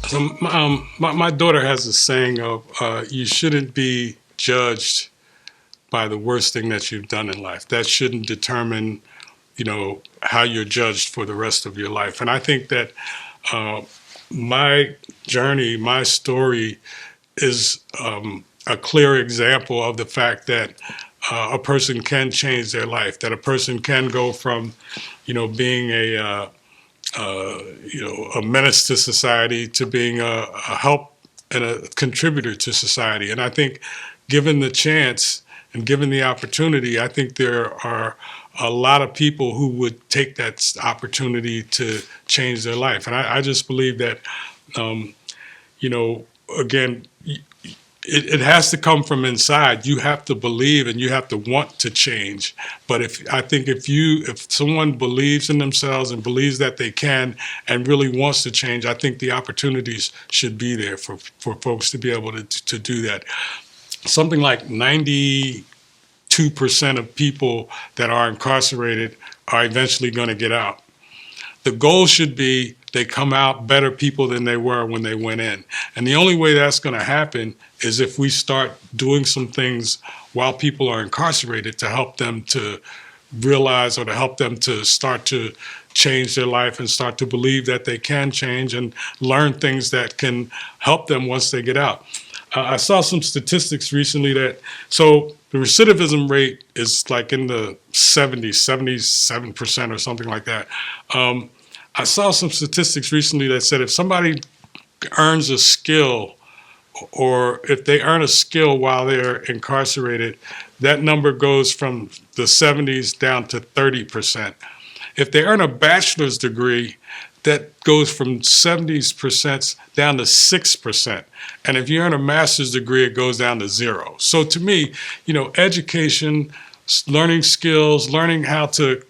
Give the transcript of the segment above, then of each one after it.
So my daughter has a saying of you shouldn't be judged by the worst thing that you've done in life. That shouldn't determine, how you're judged for the rest of your life. And I think that my journey, my story is a clear example of the fact that a person can change their life, that a person can go from, being a menace to society to being a help and a contributor to society. And I think given the chance and given the opportunity, I think there are a lot of people who would take that opportunity to change their life. And I just believe that, again, it has to come from inside. You have to believe and you have to want to change. But if someone believes in themselves and believes that they can and really wants to change, I think the opportunities should be there for folks to be able to do that. Something like 92% of people that are incarcerated are eventually going to get out. The goal should be they come out better people than they were when they went in. And the only way that's going to happen is if we start doing some things while people are incarcerated to help them to realize or to help them to start to change their life and start to believe that they can change and learn things that can help them once they get out. I saw some statistics recently so the recidivism rate is like in the 77% or something like that. I saw some statistics recently that said if somebody earns a skill or if they earn a skill while they're incarcerated, that number goes from the 70s down to 30%. If they earn a bachelor's degree, that goes from 70% down to 6%. And if you earn a master's degree, it goes down to 0. So to me, education, learning skills, learning how to,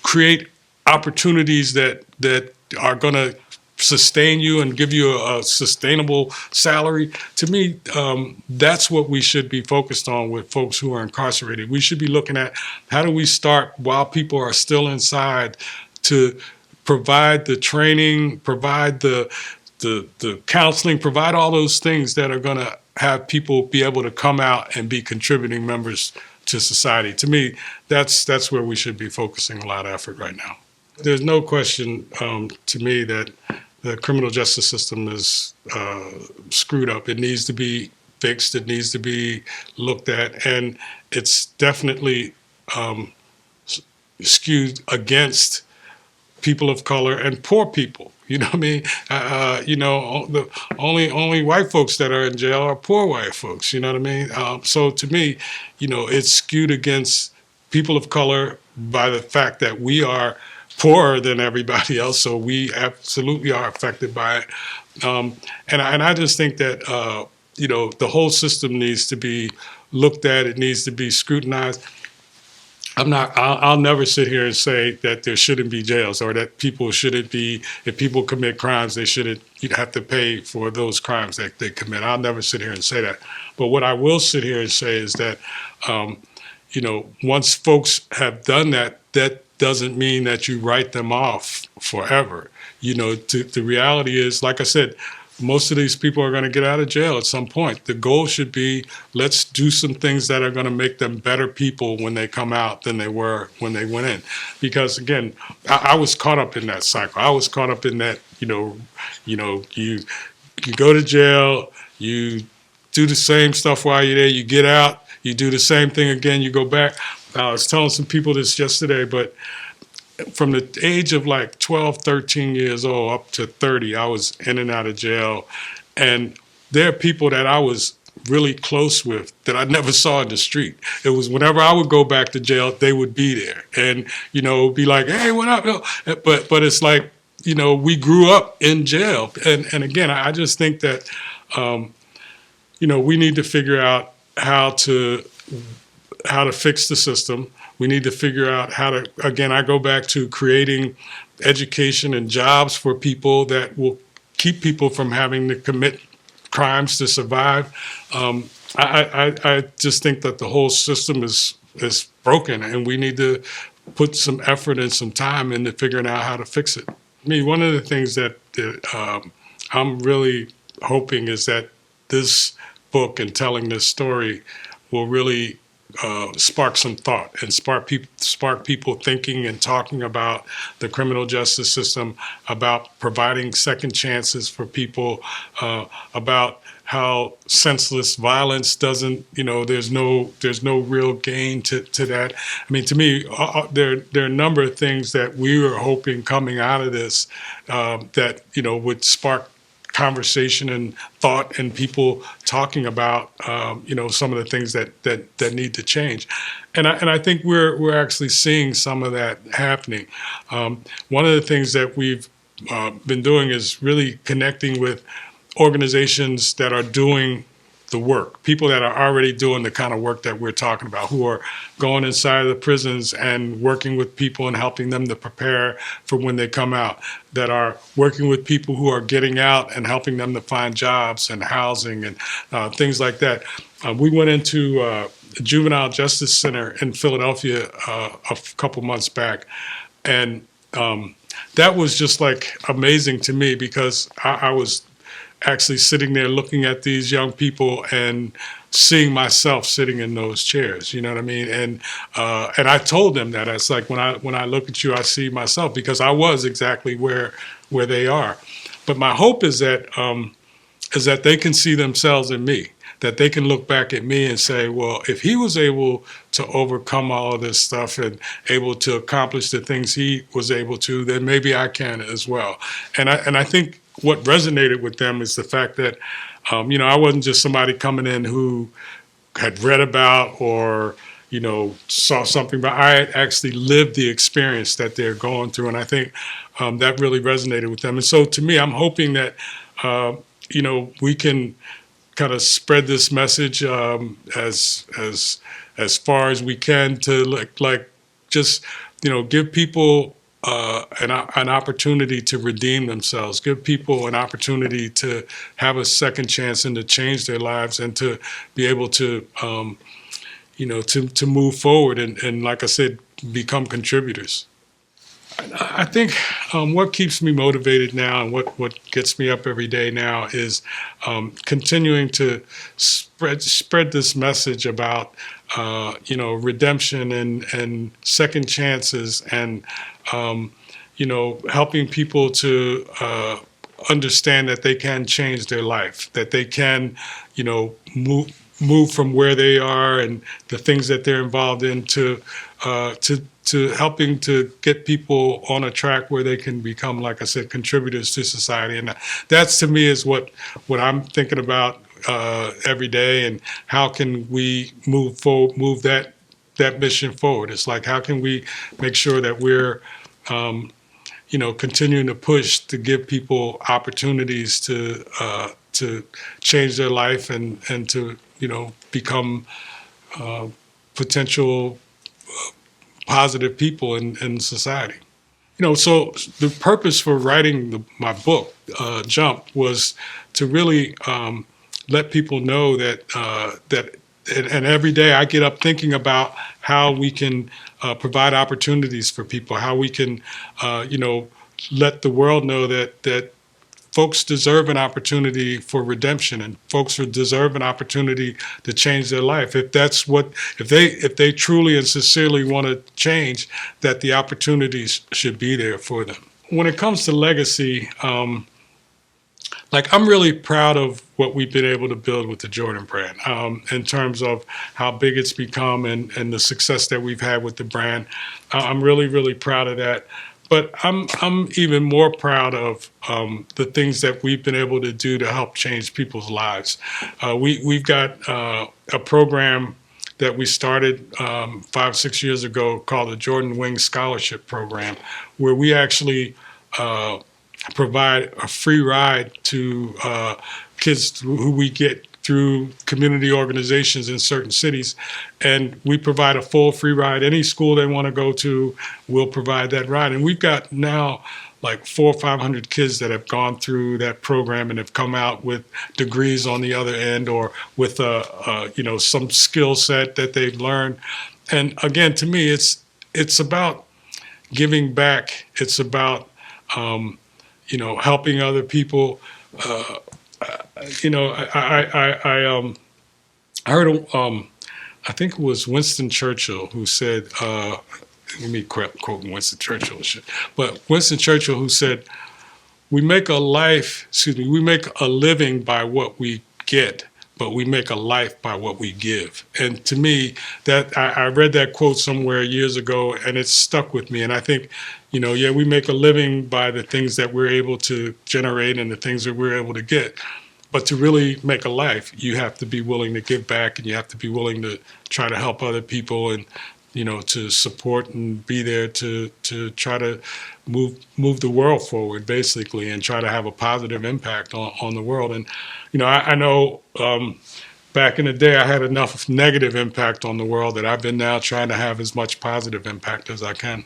create opportunities that are going to sustain you and give you a sustainable salary. To me, that's what we should be focused on with folks who are incarcerated. We should be looking at how do we start while people are still inside to provide the training, provide the counseling, provide all those things that are going to have people be able to come out and be contributing members to society. To me, that's where we should be focusing a lot of effort right now. There's no question to me that the criminal justice system is screwed up. It needs to be fixed. It needs to be looked at. And it's definitely skewed against people of color and poor people. You know what I mean? The only white folks that are in jail are poor white folks. You know what I mean? So to me, it's skewed against people of color by the fact that we are poorer than everybody else. So we absolutely are affected by it. And I just think that the whole system needs to be looked at. It needs to be scrutinized. I'll never sit here and say that there shouldn't be jails or that people shouldn't be, if people commit crimes, you'd have to pay for those crimes that they commit. I'll never sit here and say that. But what I will sit here and say is that, once folks have done that, that doesn't mean that you write them off forever. The reality is, like I said, most of these people are going to get out of jail at some point. The goal should be, let's do some things that are going to make them better people when they come out than they were when they went in. Because again, I was caught up in that cycle. I was caught up in that, you go to jail, you do the same stuff while you're there, you get out, you do the same thing again, you go back. I was telling some people this yesterday, but from the age of like 12, 13 years old up to 30, I was in and out of jail. And there are people that I was really close with that I never saw in the street. It was whenever I would go back to jail, they would be there and, be like, hey, what up? But it's like, we grew up in jail. And again, I just think that, we need to figure out how to fix the system. We need to figure out how to, again, I go back to creating education and jobs for people that will keep people from having to commit crimes to survive. I just think that the whole system is broken, and we need to put some effort and some time into figuring out how to fix it. me, one of the things that I'm really hoping is that this book and telling this story will really spark some thought and spark people thinking and talking about the criminal justice system, about providing second chances for people, about how senseless violence doesn't, there's no real gain to that. I mean, to me, there are a number of things that we were hoping coming out of this that would spark conversation and thought and people talking about some of the things that need to change, and I think we're actually seeing some of that happening. One of the things that we've been doing is really connecting with organizations that are doing the work, people that are already doing the kind of work that we're talking about, who are going inside of the prisons and working with people and helping them to prepare for when they come out, that are working with people who are getting out and helping them to find jobs and housing and things like that. We went into a juvenile justice center in Philadelphia a couple months back, and that was just like amazing to me, because I was actually sitting there looking at these young people and seeing myself sitting in those chairs, you know what I mean? And I told them that it's like, when I look at you, I see myself, because I was exactly where they are. But my hope is that they can see themselves in me, that they can look back at me and say, well, if he was able to overcome all of this stuff and able to accomplish the things he was able to, then maybe I can as well. And I think what resonated with them is the fact that, I wasn't just somebody coming in who had read about or, saw something, but I had actually lived the experience that they're going through. And I think that really resonated with them. And so to me, I'm hoping that, we can kind of spread this message as far as we can to just, give people an opportunity to redeem themselves, give people an opportunity to have a second chance and to change their lives and to be able to, to move forward and, like I said, become contributors. I think what keeps me motivated now and what gets me up every day now is continuing to spread this message about redemption and second chances and helping people to understand that they can change their life, that they can move from where they are and the things that they're involved in to helping to get people on a track where they can become, like I said, contributors to society. And that's, to me, is what I'm thinking about every day. And how can we move that mission forward? It's like, how can we make sure that we're continuing to push to give people opportunities to change their life and to become potential positive people in society. So the purpose for writing my book, Jump, was to really let people know that and every day I get up thinking about how we can provide opportunities for people, how we can let the world know that folks deserve an opportunity for redemption, and folks deserve an opportunity to change their life. If they truly and sincerely want to change, that the opportunities should be there for them. When it comes to legacy, I'm really proud of what we've been able to build with the Jordan brand, in terms of how big it's become and the success that we've had with the brand. I'm really, really proud of that. But I'm even more proud of the things that we've been able to do to help change people's lives. We've got a program that we started 5-6 years ago called the Jordan Wing Scholarship Program, where we actually provide a free ride to kids who we get through community organizations in certain cities. And we provide a full free ride. Any school they want to go to, we'll provide that ride. And we've got now like 400 or 500 kids that have gone through that program and have come out with degrees on the other end, or with some skill set that they've learned. And again, to me, it's about giving back. It's about helping other people. I heard, I think it was Winston Churchill who said, let me quote Winston Churchill, but Winston Churchill who said, we make a living by what we get, but we make a life by what we give. And to me, that I read that quote somewhere years ago, and it's stuck with me. And I think, we make a living by the things that we're able to generate and the things that we're able to get. But to really make a life, you have to be willing to give back, and you have to be willing to try to help other people, and to support and be there to try to move the world forward, basically, and try to have a positive impact on the world. And I know back in the day I had enough negative impact on the world that I've been now trying to have as much positive impact as I can.